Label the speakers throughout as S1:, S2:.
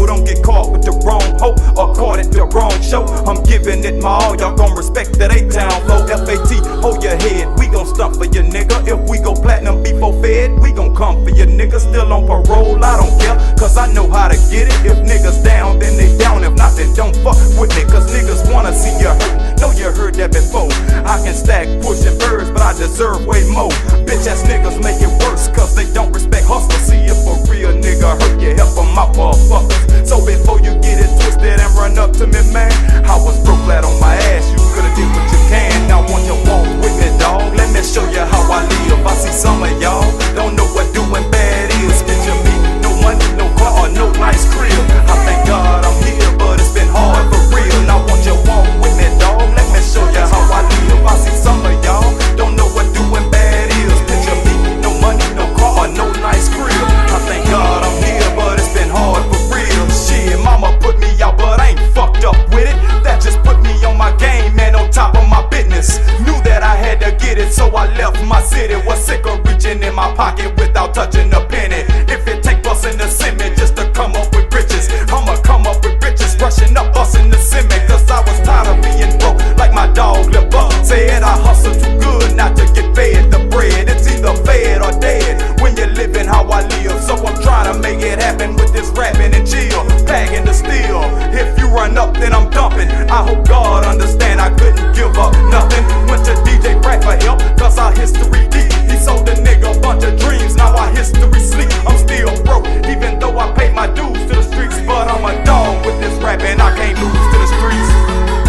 S1: so don't get caught with the wrong hope or caught at the wrong show. I'm giving it my all, y'all gon' respect that A-Town flow. FAT, hold your head, we gon' stump for your nigga. If we go platinum before fed, we gon' come for your nigga. Still on parole, I don't care, cause I know how to get it. If niggas down, then they down. If not, then don't fuck with me, cause niggas wanna see you hurt. Know you heard that before. I can stack pushing birds, but I deserve way more. Bitch ass niggas make it worse, cause they don't respect hustle. See if a real nigga hurt you, help them out, motherfuckers. So before you get it twisted and run up to me, man, I was broke flat on my ass, you could've did what you can. Now want you walk with me, dawg, let me show you how I live. I see some of y'all don't know what doing bad is. Picture me, no money, no car, or no nice crib. I thank God I'm here, but it's been hard for real. Now want you walk with me, dawg, let me show you how I live. I see some of y'all don't know what doing bad is. Picture me, no money, no car, or no nice crib. I thank God I'm here, but it's been hard for real. Shit, mama put me out, but I ain't fucked up with it. That just put me on my game, man, on top of my business. Knew that I had to get it, so I left my city. Was sick of reaching in my pocket without touching a penny. If it take bustin' the cement just to come up with riches, I'ma come up with riches, rushing up bustin' the cement. Cause I was tired of being broke, like my dog Lil Buck said. I hustle too good not to get fed the bread. It's either fed or dead when you're living how I live. So I'm trying to make it happen with this rapping and chill, packing the steel. If you run up, then I'm dumping. I hope God understand I couldn't give up nothing. Went to DJ Crack for help, cause our history deep. He sold a nigga a bunch of dreams, now our history sleep. I'm still broke, even though I paid my dues to the streets. But I'm a dog with this rapping, I can't lose to the streets.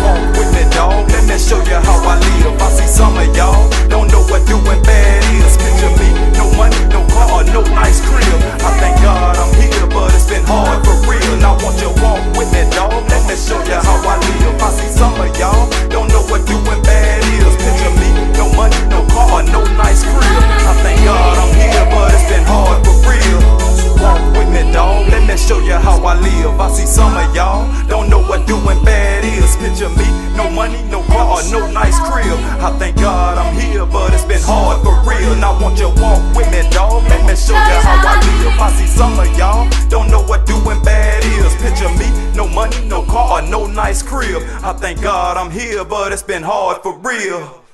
S1: Walk with me, dog, let me show you how I live. I see some of y'all don't know what doing bad is. Picture me, no money, no car, or no nice crib. I thank God I'm here, but it's been hard for real. Now won't you walk with me, dog, let me show you how I live. I see some of y'all don't know what doing bad is. Picture me, no money, no car, or no nice crib. I thank God I'm here, but it's been hard for real. Walk with me, dog, let me show you how I live. I see some of y'all don't know what doing bad is. Picture me, no money, no car, or no nice crib. I thank God I'm here, but it's been hard for real. Now won't you walk with me, dog, let me show you how I live. I see some of y'all don't know what doing bad is. Picture me, no money, no car, or no nice crib. I thank God I'm here, but it's been hard for real.